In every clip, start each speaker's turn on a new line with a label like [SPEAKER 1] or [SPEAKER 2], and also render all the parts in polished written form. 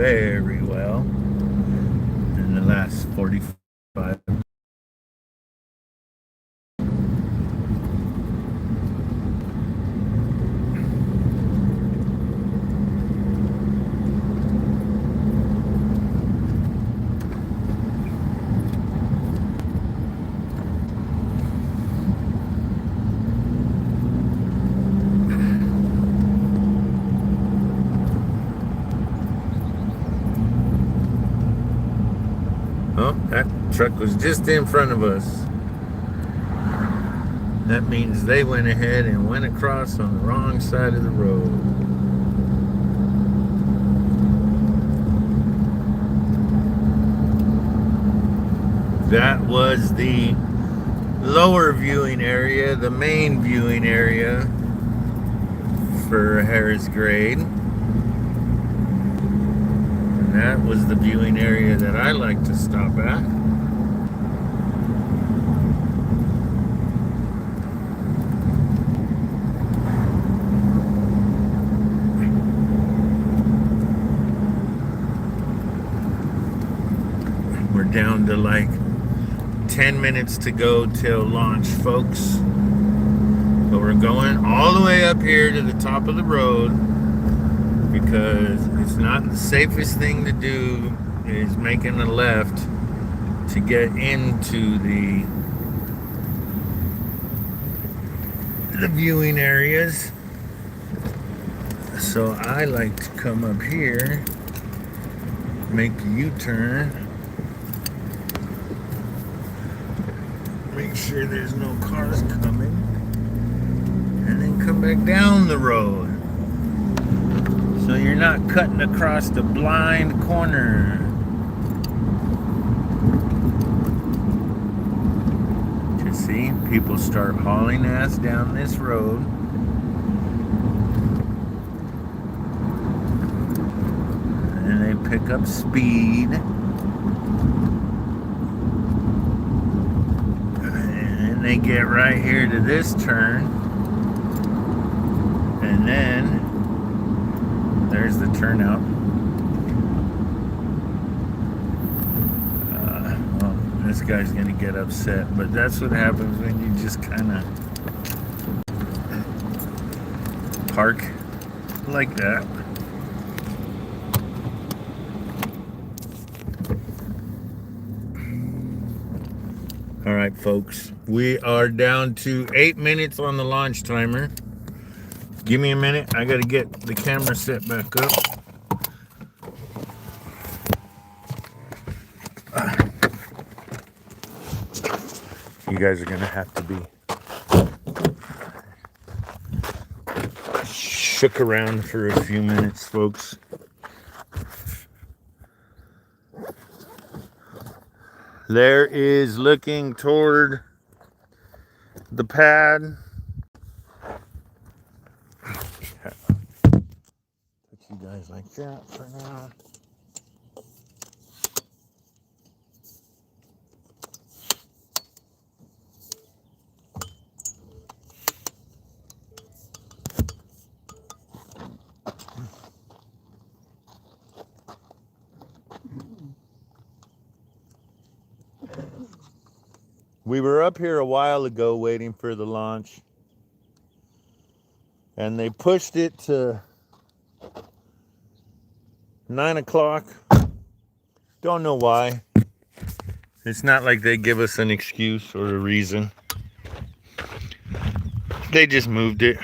[SPEAKER 1] very well in the last 45. Oh, that truck was just in front of us. That means they went ahead and went across on the wrong side of the road. That was the lower viewing area, the main viewing area for Harris Grade. And that was the viewing area that I like to stop at. We're down to like 10 minutes to go till launch, folks. But we're going all the way up here to the top of the road because it's not the safest thing to do is making a left to get into the viewing areas. So I like to come up here, make the U-turn, make sure there's no cars coming, and then come back down the road. So you're not cutting across the blind corner. You see, people start hauling ass down this road. And they pick up speed. And they get right here to this turn. And then there's the turnout. Well, this guy's gonna get upset, but that's what happens when you just kind of park like that. All right, folks, we are down to 8 minutes on the launch timer. Give me a minute. I got to get the camera set back up. You guys are going to have to be shook around for a few minutes, folks. There is looking toward the pad. Put you guys like that for now. We were up here a while ago waiting for the launch, and they pushed it to 9 o'clock. Don't know why. It's not like they give us an excuse or a reason. They just moved it.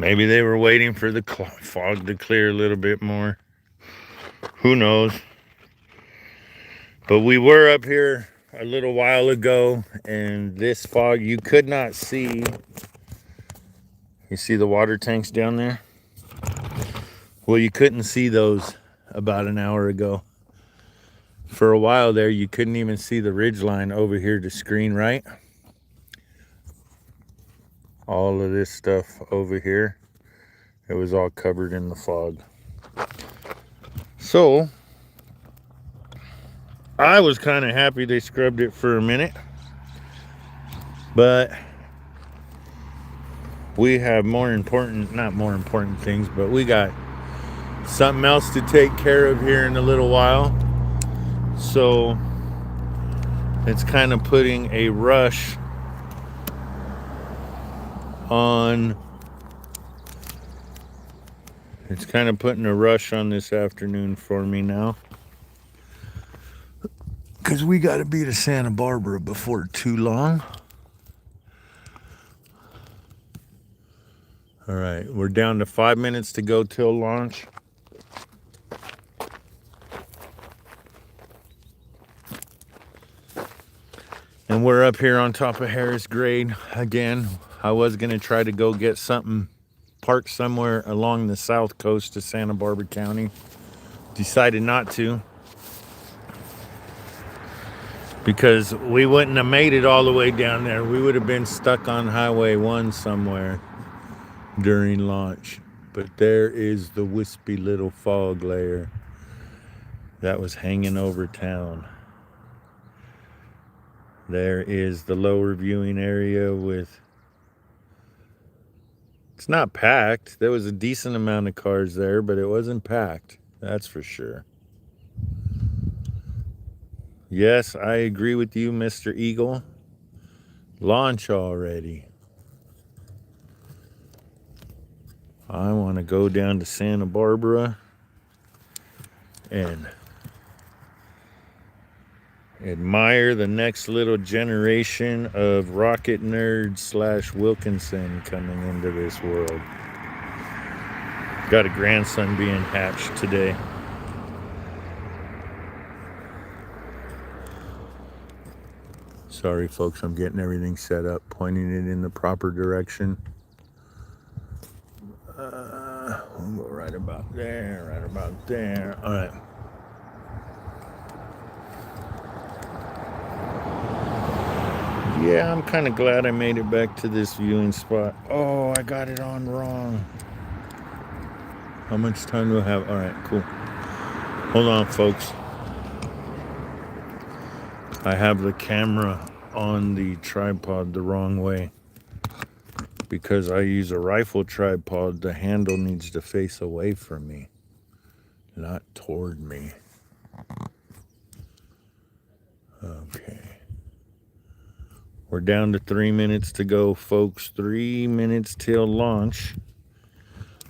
[SPEAKER 1] Maybe they were waiting for the fog to clear a little bit more. Who knows? But we were up here a little while ago, and this fog, you could not see. You see the water tanks down there? Well, you couldn't see those about an hour ago. For a while there, you couldn't even see the ridge line over here to screen right. All of this stuff over here, it was all covered in the fog. So I was kind of happy they scrubbed it for a minute, but we have not more important things, but we got something else to take care of here in a little while. So it's kind of putting a rush on. It's kind of putting a rush on this afternoon for me now. Because we got to be to Santa Barbara before too long. All right, we're down to 5 minutes to go till launch. And we're up here on top of Harris Grade again. I was going to try to go get something parked somewhere along the south coast of Santa Barbara County. Decided not to, because we wouldn't have made it all the way down there. We would have been stuck on Highway 1 somewhere during launch. But there is the wispy little fog layer that was hanging over town. There is the lower viewing area with, it's not packed. There was a decent amount of cars there, but it wasn't packed. That's for sure. Yes, I agree with you, Mr. Eagle. Launch already. I want to go down to Santa Barbara and admire the next little generation of rocket nerds / Wilkinson coming into this world. Got a grandson being hatched today. Sorry, folks, I'm getting everything set up, pointing it in the proper direction. We'll go right about there, right about there. All right. Yeah, I'm kind of glad I made it back to this viewing spot. Oh, I got it on wrong. How much time do I have? All right, cool. Hold on, folks. I have the camera on the tripod the wrong way. Because I use a rifle tripod, the handle needs to face away from me, not toward me. Okay. We're down to 3 minutes to go, folks. 3 minutes till launch.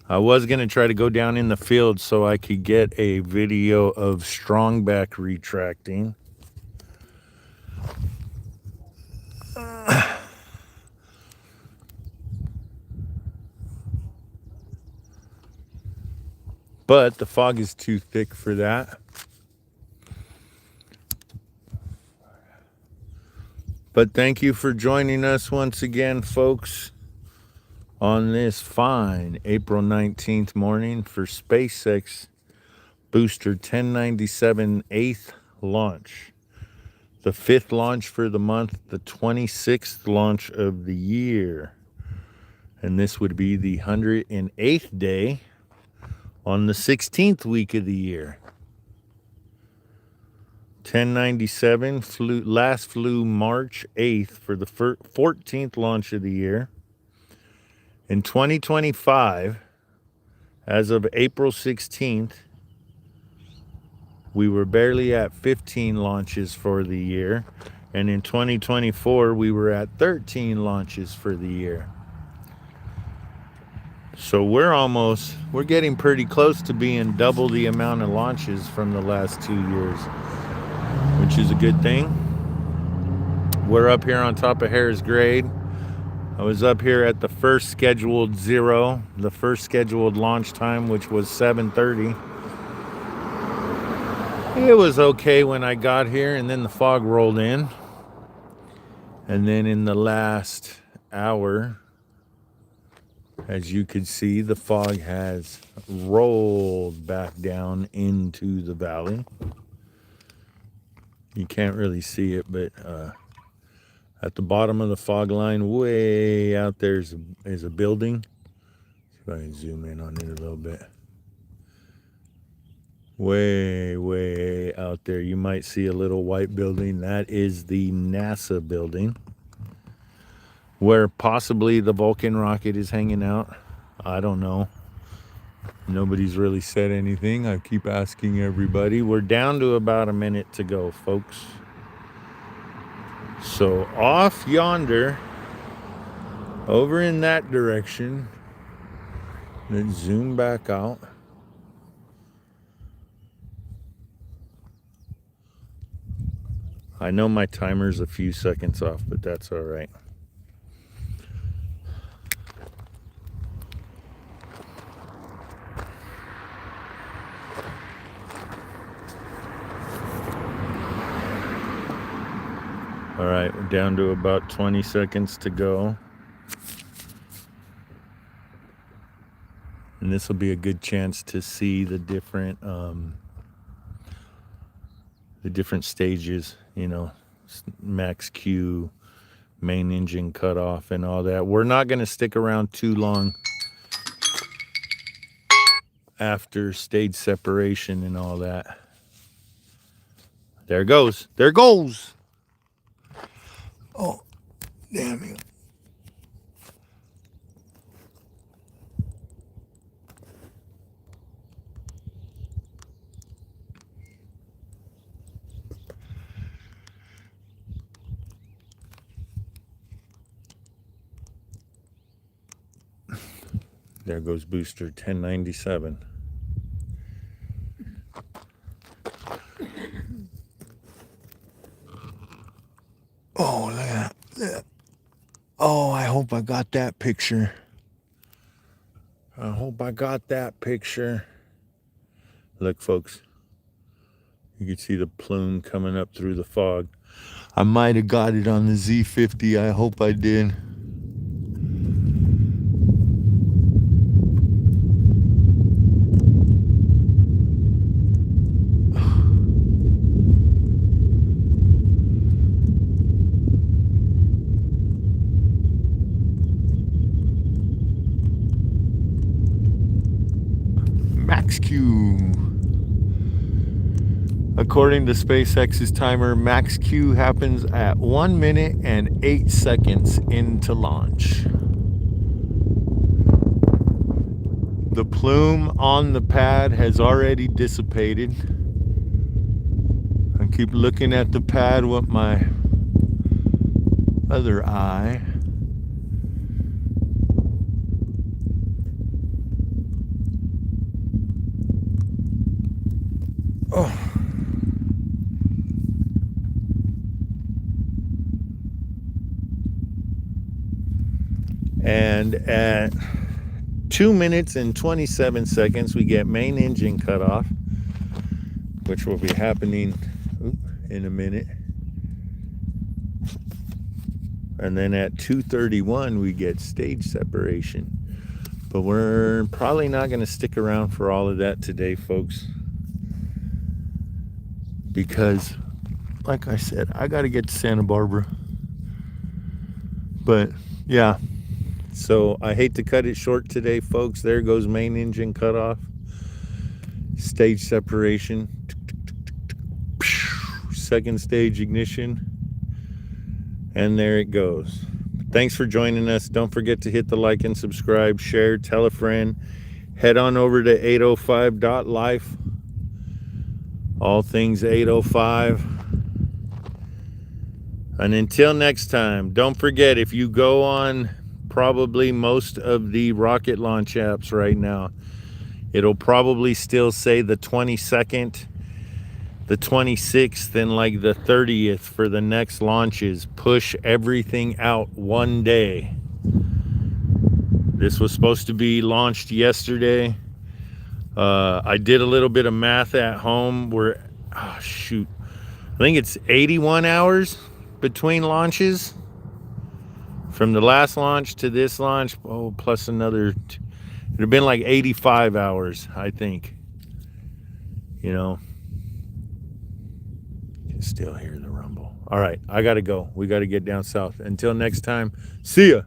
[SPEAKER 1] I was going to try to go down in the field so I could get a video of strongback retracting. But the fog is too thick for that. But thank you for joining us once again, folks, on this fine April 19th morning for SpaceX Booster 1097 8th launch. The 5th launch for the month, the 26th launch of the year. And this would be the 108th day on the 16th week of the year. 1097 last flew March 8th for the 14th launch of the year. In 2025, as of April 16th, we were barely at 15 launches for the year. And in 2024, we were at 13 launches for the year. So we're getting pretty close to being double the amount of launches from the last 2 years, which is a good thing. We're up here on top of Harris Grade. I was up here at the first scheduled the first scheduled launch time, which was 7:30. It was okay when I got here, and then the fog rolled in. And then in the last hour, as you could see, the fog has rolled back down into the valley. You can't really see it, but at the bottom of the fog line, way out there is a building. See if I can zoom in on it a little bit. Way out there, you might see a little white building. That is the NASA building, where possibly the Vulcan rocket is hanging out. I don't know. Nobody's really said anything. I keep asking everybody. We're down to about a minute to go, folks. So off yonder, over in that direction, let's zoom back out. I know my timer's a few seconds off, but that's all right. All right, we're down to about 20 seconds to go. And this will be a good chance to see the different stages, you know, max Q, main engine cutoff and all that. We're not going to stick around too long after stage separation and all that. There goes. There goes. Oh, damn it. There goes booster 1097. Oh, look at that. Oh, I hope I got that picture. I hope I got that picture. Look, folks. You can see the plume coming up through the fog. I might have got it on the Z50. I hope I did. Max Q. According to SpaceX's timer, max Q happens at 1 minute and 8 seconds into launch. The plume on the pad has already dissipated. I keep looking at the pad with my other eye. Oh. And at 2 minutes and 27 seconds, we get main engine cutoff, which will be happening in a minute. And then at 2:31, we get stage separation. But we're probably not going to stick around for all of that today, folks. Because, like I said, I got to get to Santa Barbara. But, yeah. So I hate to cut it short today, folks. There goes main engine cutoff. Stage separation. Second stage ignition. And there it goes. Thanks for joining us. Don't forget to hit the like and subscribe, share, tell a friend. Head on over to 805.life. All things 805. And until next time, don't forget, if you go on probably most of the rocket launch apps right now, it'll probably still say the 22nd, the 26th, and like the 30th for the next launches. Push everything out one day. This was supposed to be launched yesterday. I did a little bit of math at home. I think it's 81 hours between launches. From the last launch to this launch, plus another, it'd have been like 85 hours, I think. You know, you can still hear the rumble. All right, I gotta go. We gotta get down south. Until next time, see ya.